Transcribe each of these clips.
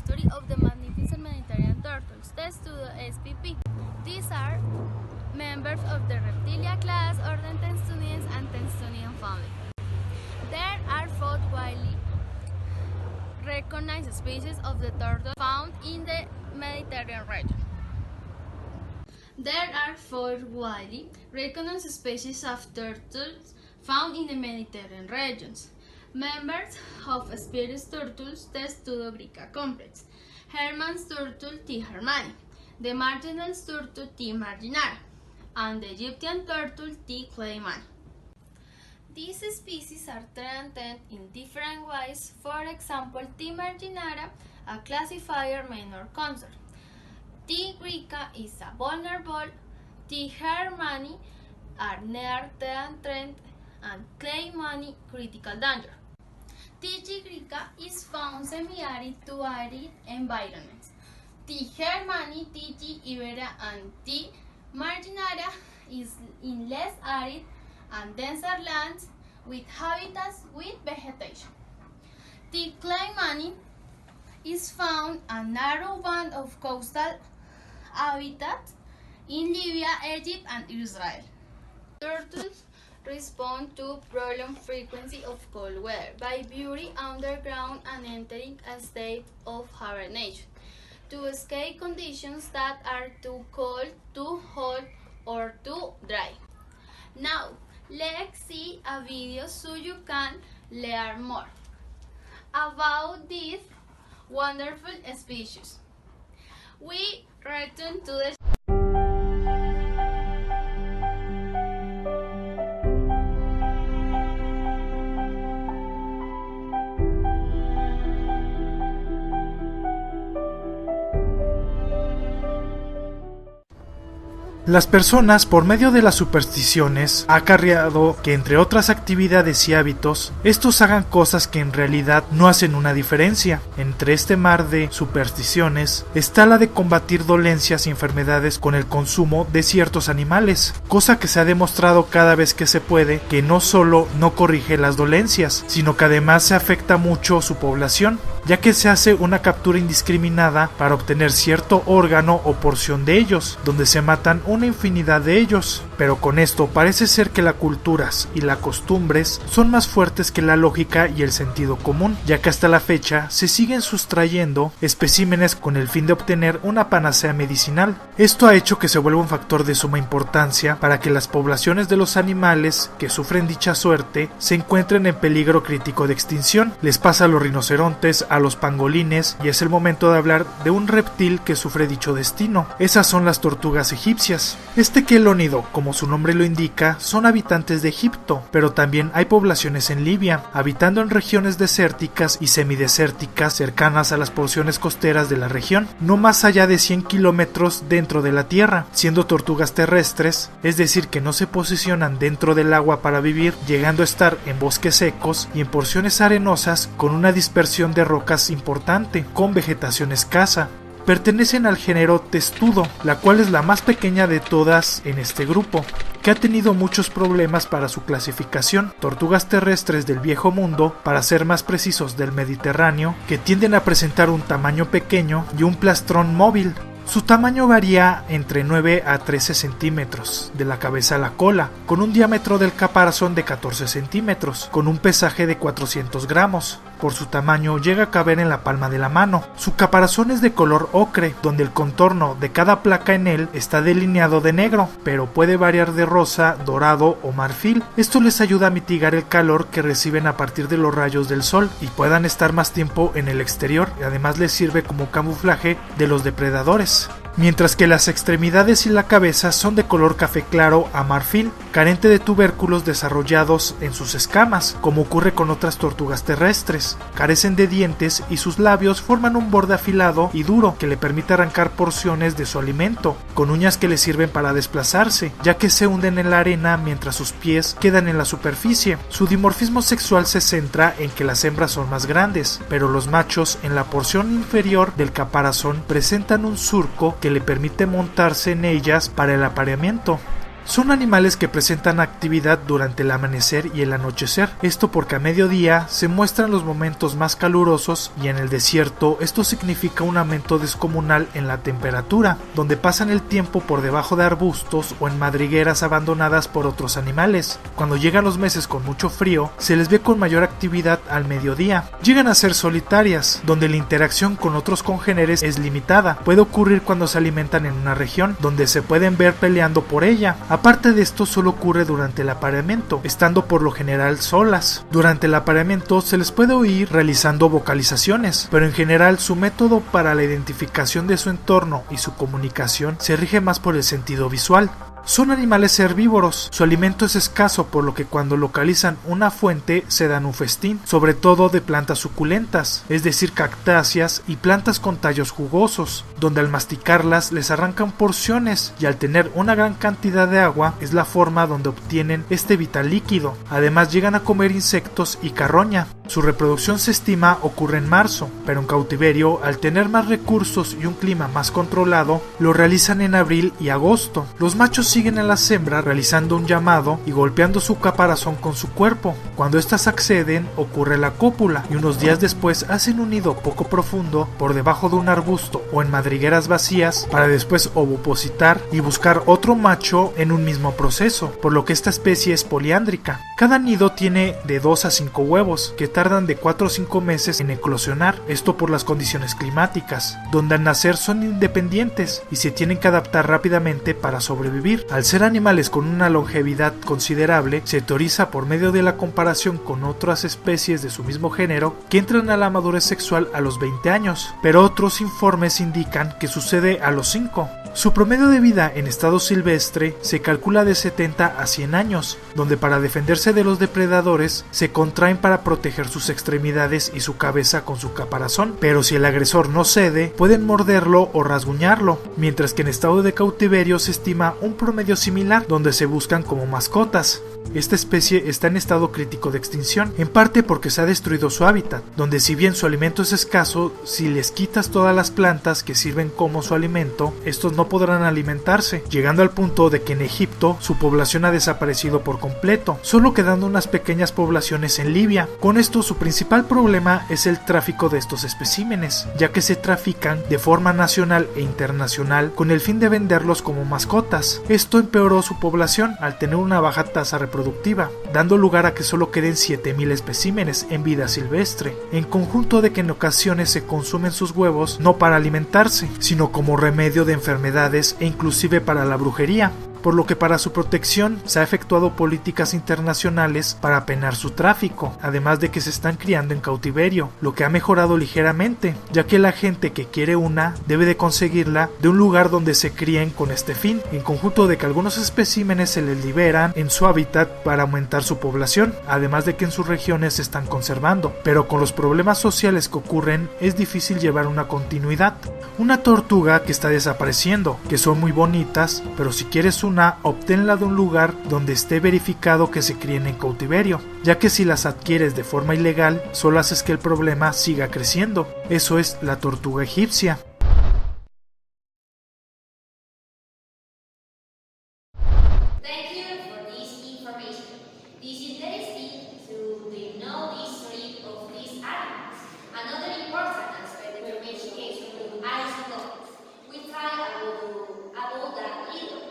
study of the magnificent Mediterranean turtles, Testudo spp. These are members of the Reptilia class or the Testudines and Testudine family. There are 4 widely recognized species of the turtle found in the Mediterranean region. There are 4 widely recognized species of turtles found in the Mediterranean regions. Members of Spheeris turtles, Testudo grica complex, Hermann's turtle, T. hermanni, the Marginals turtle, T. marginara, and the Egyptian turtle, T. claymani. These species are treated in different ways. For example, T. marginara, a classifier minor concern. T. grica is a vulnerable, T. hermanni are near threat, and claymani critical danger. T. grica is found semi-arid to arid environments. T. hermanni, T. ibera, and T. marginara is in less arid and denser lands with habitats with vegetation. T. claymani is found a narrow band of coastal habitats in Libya, Egypt, and Israel. Turtles respond to prolonged frequency of cold weather by burying underground and entering a state of hibernation to escape conditions that are too cold, too hot, or too dry. Now, let's see a video so you can learn more about these wonderful species. We return to the Las personas, por medio de las supersticiones, ha acarreado que entre otras actividades y hábitos, estos hagan cosas que en realidad no hacen una diferencia. Entre este mar de supersticiones está la de combatir dolencias y enfermedades con el consumo de ciertos animales, cosa que se ha demostrado cada vez que se puede que no solo no corrige las dolencias, sino que además se afecta mucho su población, ya que se hace una captura indiscriminada para obtener cierto órgano o porción de ellos, donde se matan una infinidad de ellos. Pero con esto parece ser que las culturas y las costumbres son más fuertes que la lógica y el sentido común, ya que hasta la fecha se siguen sustrayendo especímenes con el fin de obtener una panacea medicinal. Esto ha hecho que se vuelva un factor de suma importancia para que las poblaciones de los animales que sufren dicha suerte se encuentren en peligro crítico de extinción. Les pasa a los rinocerontes, a los pangolines, y es el momento de hablar de un reptil que sufre dicho destino. Esas son las tortugas egipcias. Este quelónido, como su nombre lo indica, son habitantes de Egipto, pero también hay poblaciones en Libia, habitando en regiones desérticas y semidesérticas cercanas a las porciones costeras de la región, no más allá de 100 kilómetros dentro de la tierra, siendo tortugas terrestres, es decir que no se posicionan dentro del agua para vivir, llegando a estar en bosques secos y en porciones arenosas con una dispersión de rocas importante, con vegetación escasa. Pertenecen al género Testudo, la cual es la más pequeña de todas en este grupo, que ha tenido muchos problemas para su clasificación. Tortugas terrestres del Viejo Mundo, para ser más precisos del Mediterráneo, que tienden a presentar un tamaño pequeño y un plastrón móvil. Su tamaño varía entre 9 a 13 centímetros, de la cabeza a la cola, con un diámetro del caparazón de 14 centímetros, con un pesaje de 400 gramos. Por su tamaño llega a caber en la palma de la mano. Su caparazón es de color ocre, donde el contorno de cada placa en él está delineado de negro, pero puede variar de rosa, dorado o marfil. Esto les ayuda a mitigar el calor que reciben a partir de los rayos del sol y puedan estar más tiempo en el exterior, y además les sirve como camuflaje de los depredadores. Mientras que las extremidades y la cabeza son de color café claro a marfil, carente de tubérculos desarrollados en sus escamas, como ocurre con otras tortugas terrestres. Carecen de dientes y sus labios forman un borde afilado y duro que le permite arrancar porciones de su alimento, con uñas que le sirven para desplazarse, ya que se hunden en la arena mientras sus pies quedan en la superficie. Su dimorfismo sexual se centra en que las hembras son más grandes, pero los machos en la porción inferior del caparazón presentan un surco que le permite montarse en ellas para el apareamiento. Son animales que presentan actividad durante el amanecer y el anochecer, esto porque a mediodía se muestran los momentos más calurosos y en el desierto esto significa un aumento descomunal en la temperatura, donde pasan el tiempo por debajo de arbustos o en madrigueras abandonadas por otros animales. Cuando llegan los meses con mucho frío, se les ve con mayor actividad al mediodía. Llegan a ser solitarias, donde la interacción con otros congéneres es limitada. Puede ocurrir cuando se alimentan en una región, donde se pueden ver peleando por ella. Aparte de esto, solo ocurre durante el apareamiento, estando por lo general solas. Durante el apareamiento se les puede oír realizando vocalizaciones, pero en general su método para la identificación de su entorno y su comunicación se rige más por el sentido visual. Son animales herbívoros, su alimento es escaso, por lo que cuando localizan una fuente se dan un festín, sobre todo de plantas suculentas, es decir, cactáceas y plantas con tallos jugosos, donde al masticarlas les arrancan porciones y al tener una gran cantidad de agua es la forma donde obtienen este vital líquido. Además llegan a comer insectos y carroña. Su reproducción se estima ocurre en marzo, pero en cautiverio, al tener más recursos y un clima más controlado, lo realizan en abril y agosto. Los machos siguen a las hembras realizando un llamado y golpeando su caparazón con su cuerpo. Cuando éstas acceden, ocurre la cópula y unos días después hacen un nido poco profundo por debajo de un arbusto o en madrigueras vacías para después ovopositar y buscar otro macho en un mismo proceso, por lo que esta especie es poliándrica. Cada nido tiene de 2 a 5 huevos que tardan de 4 o 5 meses en eclosionar, esto por las condiciones climáticas, donde al nacer son independientes y se tienen que adaptar rápidamente para sobrevivir. Al ser animales con una longevidad considerable, se teoriza por medio de la comparación con otras especies de su mismo género que entran a la madurez sexual a los 20 años, pero otros informes indican que sucede a los 5. Su promedio de vida en estado silvestre se calcula de 70 a 100 años, donde para defenderse de los depredadores se contraen para proteger sus extremidades y su cabeza con su caparazón, pero si el agresor no cede, pueden morderlo o rasguñarlo, mientras que en estado de cautiverio se estima un promedio similar, donde se buscan como mascotas. Esta especie está en estado crítico de extinción, en parte porque se ha destruido su hábitat, donde si bien su alimento es escaso, si les quitas todas las plantas que sirven como su alimento, estos no podrán alimentarse, llegando al punto de que en Egipto su población ha desaparecido por completo, solo quedando unas pequeñas poblaciones en Libia. Con esto su principal problema es el tráfico de estos especímenes, ya que se trafican de forma nacional e internacional con el fin de venderlos como mascotas. Esto empeoró su población al tener una baja tasa reproductiva, dando lugar a que solo queden 7000 especímenes en vida silvestre, en conjunto de que en ocasiones se consumen sus huevos no para alimentarse, sino como remedio de enfermedades e inclusive para la brujería, por lo que para su protección se ha efectuado políticas internacionales para penar su tráfico, además de que se están criando en cautiverio, lo que ha mejorado ligeramente, ya que la gente que quiere una debe de conseguirla de un lugar donde se críen con este fin, en conjunto de que algunos especímenes se les liberan en su hábitat para aumentar su población, además de que en sus regiones se están conservando, pero con los problemas sociales que ocurren es difícil llevar una continuidad. Una tortuga que está desapareciendo, que son muy bonitas, pero si quieres una, obténla de un lugar donde esté verificado que se críen en cautiverio, ya que si las adquieres de forma ilegal, solo haces que el problema siga creciendo. Eso es la tortuga egipcia. Thank you for this information. This is interesting to know the history of these animals. Another important aspect of education to isotopes. We try about that either.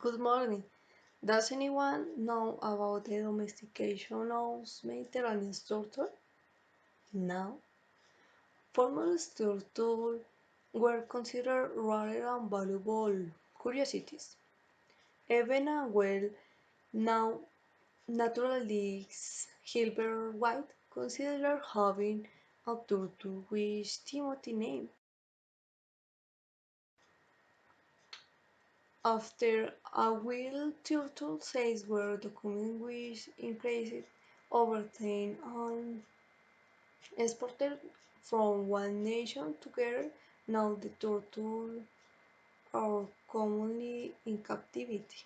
Good morning. Does anyone know about the domestication of Mediterranean turtle? No. Former turtles were considered rare and valuable curiosities. Even a well-known naturalist, Gilbert White, considered having a turtle with Timothy name. After a wild turtle sales were documented which increased over 10 and exported from one nation together, now the turtles are commonly in captivity.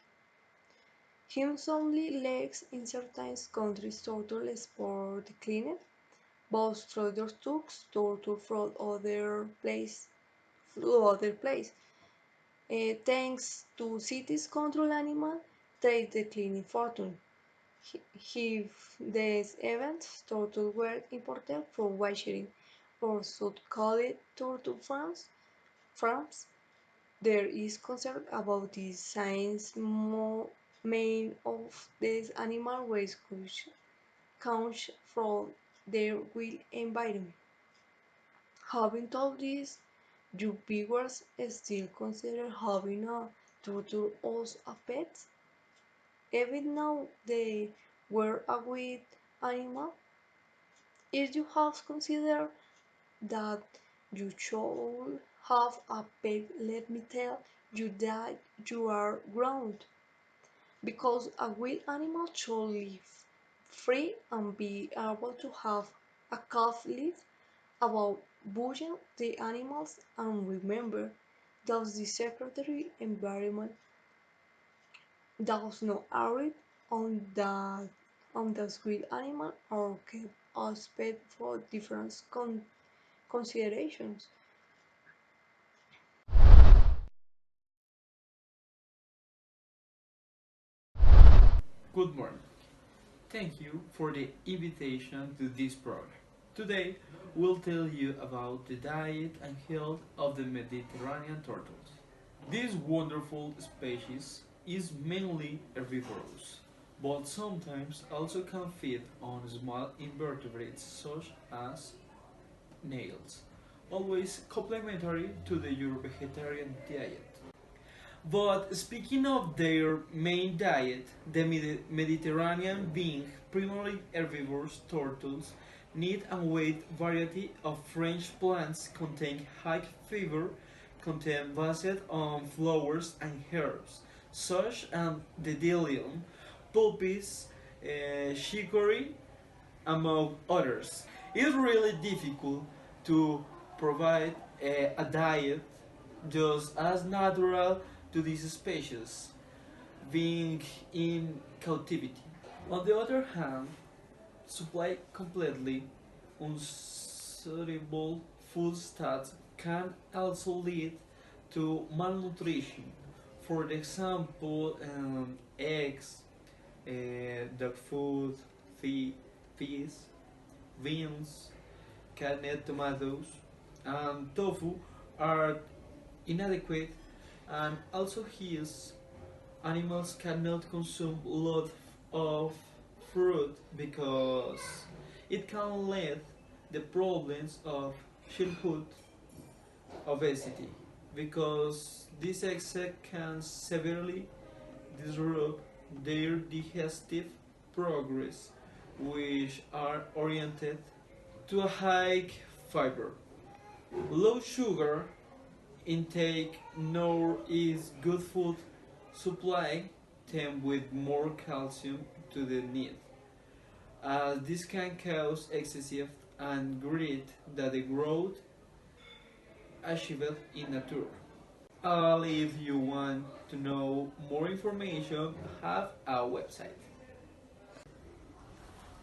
Hence only legs in certain countries turtle export declined, Both traders took turtle from other place. Thanks to cities control animal, trade declining fortune. If these events, turtles were imported from Washington or South called turtle farms. There is concern about the science main of these animal waste comes from their wild environment. Having told this, do viewers still consider having a turtle as a pet? Even though they were a wild animal, if you have considered that you should have a pet, let me tell you that you are wrong, because a wild animal should live free and be able to have a calf live about bushing the animals. And remember that the secretary environment does not agree on that on the wild animal or kept as pet for different considerations. Good morning. Thank you for the invitation to this program. Today, we'll tell you about the diet and health of the Mediterranean turtles. This wonderful species is mainly herbivorous, but sometimes also can feed on small invertebrates such as snails, always complementary to the your vegetarian diet. But speaking of their main diet, the Mediterranean being primarily herbivorous, turtles need a wide variety of French plants contain high fiber, contain based on flowers and herbs, such as the dandelion, pulpis, chicory, among others. It's really difficult to provide a diet just as natural to these species being in captivity. On the other hand, supply completely unsuitable food stats can also lead to malnutrition. For example, eggs, dog food, fish, beans, canned tomatoes, and tofu are inadequate, and also his animals cannot consume a lot of fruit because it can lead the problems of childhood obesity, because this excess can severely disrupt their digestive progress, which are oriented to a high fiber, low sugar intake, nor is good food supply them with more calcium to the need, as this can cause excessive and greed that the growth achieved in nature. If you want to know more information, have a website.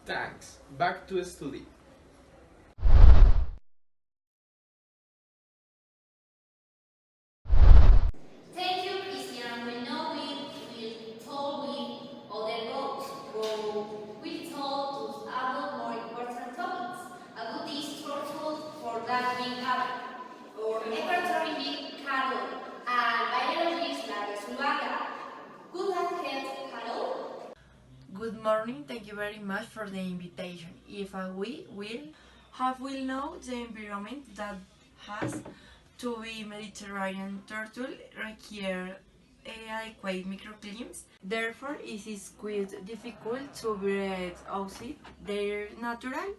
Thanks. Back to study. Thank you, Christian. We know we told with other goals. We told to about more important topics. About these turtles for that being habit. Or laboratory big Carol and biologist like Zuluaga. Good ahead, Carol. Good morning, thank you very much for the invitation. If we will know the environment that has to be Mediterranean turtle require adequate microclimates. Therefore, it is quite difficult to breed outside their natural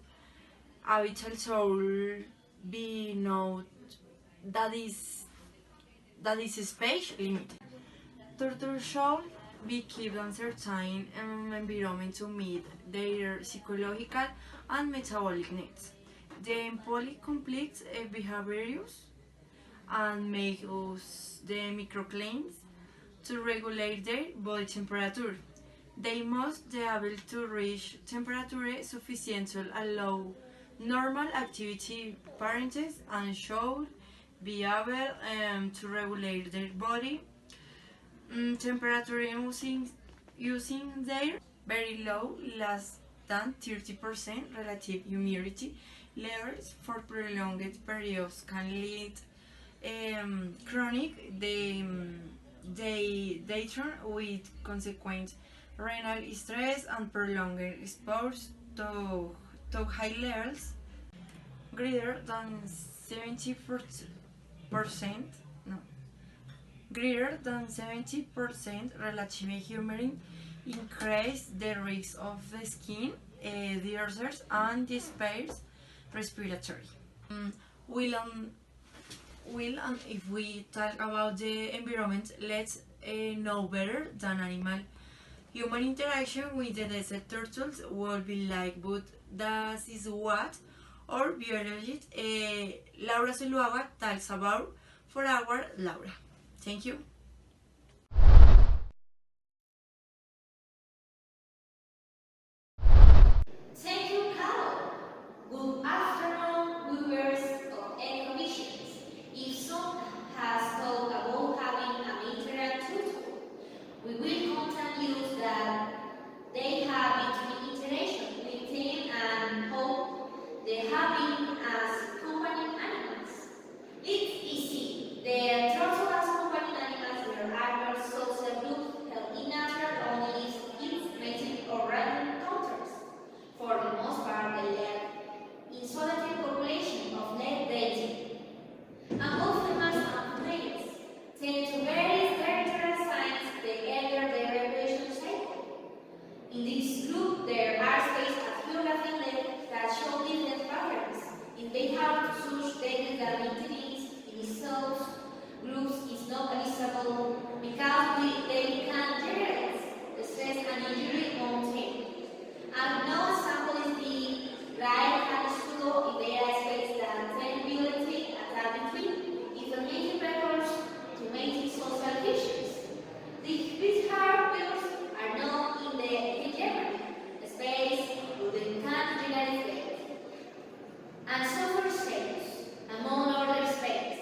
habitat should be known that is space limited. Turtles should be kept in certain environment to meet their psychological and metabolic needs. The polycomplex behaviors and make use the microclimates to regulate their body temperature. They must be able to reach temperature sufficient to allow normal activity parents and should be able to regulate their body temperature using their very low, less than 30% relative humidity levels for prolonged periods can lead chronic dehydration with consequent renal stress and prolonged exposure to high levels greater than 70% no, greater than 70% relative humidity increase the risk of the skin disorders and disorders respiratory. And if we talk about the environment, let's know better than animal. Human interaction with the desert turtles will be like, but that is what our biologist Laura Zuluaga talks about for our Laura. Thank you. Thank you, Carol. Good afternoon, viewers of Ecovisions. If someone has thought about having a literary tutor, we will content that they have between interaction with them and how they have been as companion animals. It's easy. The turtle as companion animals were animals social group held in nature only its mating or random encounters. For the most part, they live in solitary population of net dating. And both females and males tend to vary territorial signs the earlier their reproduction cycle. In this group, there are spaces at geographic level that show different patterns. If they have to search data that maintenance in those groups is not visible because they can generate stress and injury on them. And no example is the right hand studio if there are space that then violently attack between information records to maintain social features. These hardwares are known in the hegemony space with the can-generate state and software status, among other space.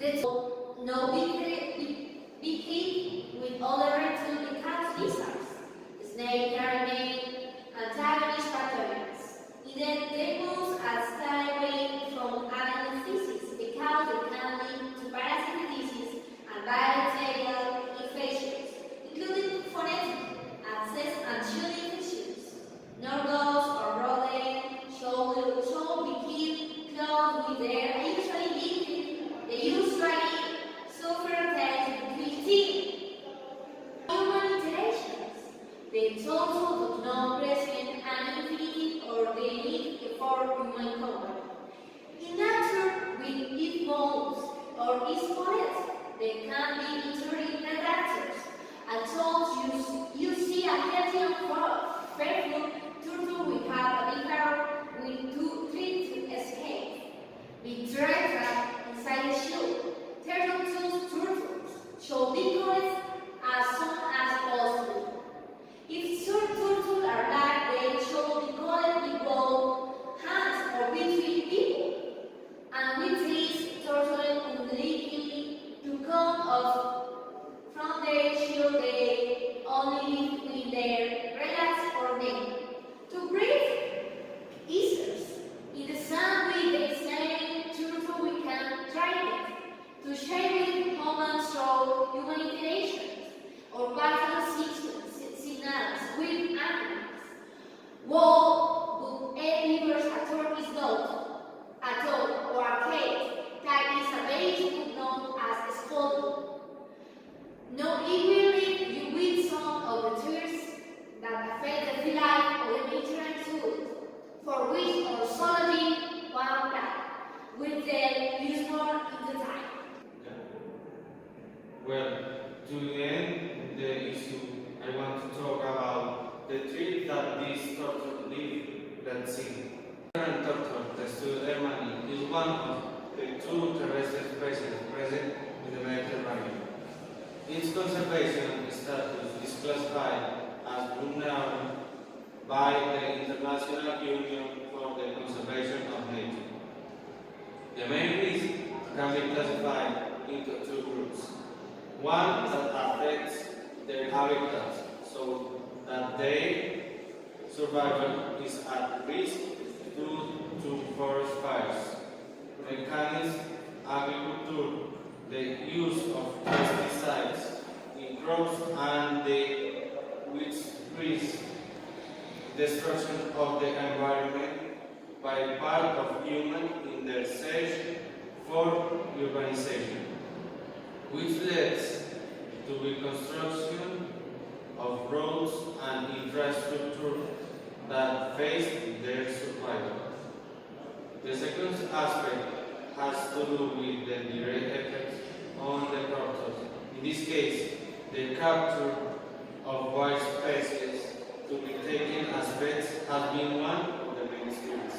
The no big with other reptile cat lizards, snake, carabine, antagonist pathogens. Either they move as skyway from animal species because they can lead to parasitic disease and bacterial infections, including phonetic, access and shield infections. Norgos or rodent should be kept close with their usually liquid. They usually suffer attacks between teeth. Human interactions. The total does not present an infinity or the need for human company. In nature, with its bones or its poets, they can be intuitive predators. I told you see a healthy and faithful turtle we have a big arrow with 2 trees to escape. We drag trap inside the shield. Turtles should be caught as soon as possible. If turtles are black, they should be caught with both hands or between people. And with this, turtles unlikely to come off from their shield, they only live with their relaxed or neck. To breathe, easers. In the sun with the same turtle we can try it. To share with humans through human interactions or vital signals with animals. Whoa, but everywhere a turtle is not. A dog or a cat that is a very known as a scalding. No, it will leave you with some of the tears that affect the free life of the natural tools, for which our zoology one back, with the use more in the time. Well, to end the issue, I want to talk about the tree that these turtles live, let's see. The turtle, the Pseudermani, is one of the 2 terrestrial species present in the Mediterranean. Its conservation status is classified as vulnerable by the International Union for for the conservation of nature. The main risk can be classified into two groups. One that affects their habitats, so that their survival is at risk due to forest fires, mechanized agriculture, the use of pesticides in crops, and which risk destruction of the environment by part of humans in their search for urbanization, which leads to the construction of roads and infrastructure that face their survival. The second aspect has to do with the direct effects on the tortoise. In this case, the capture of wild species to be taken as pets has been one of the main skills,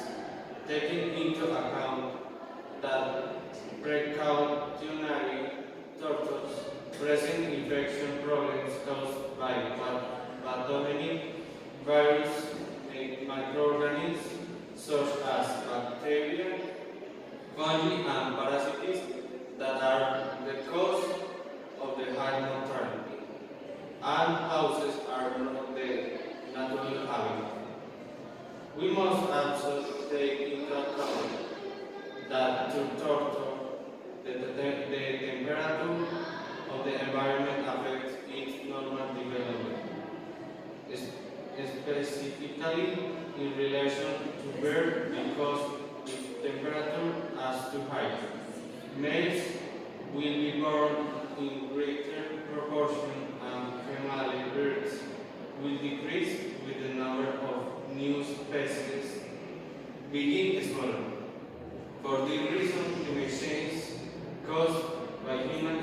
taking into account that precautionary tortoise present infection problems caused by pathogenic virus and microorganisms such as bacteria, fungi, and parasites that are the cause of the high mortality, and houses are not the natural habitat. We must also take into account that to torture the temperature of the environment affects its normal development, specifically in relation to birds, because if temperature is too high, males will be born in greater proportion and female birds will decrease with the number of new species being smaller. For this reason, the change caused by human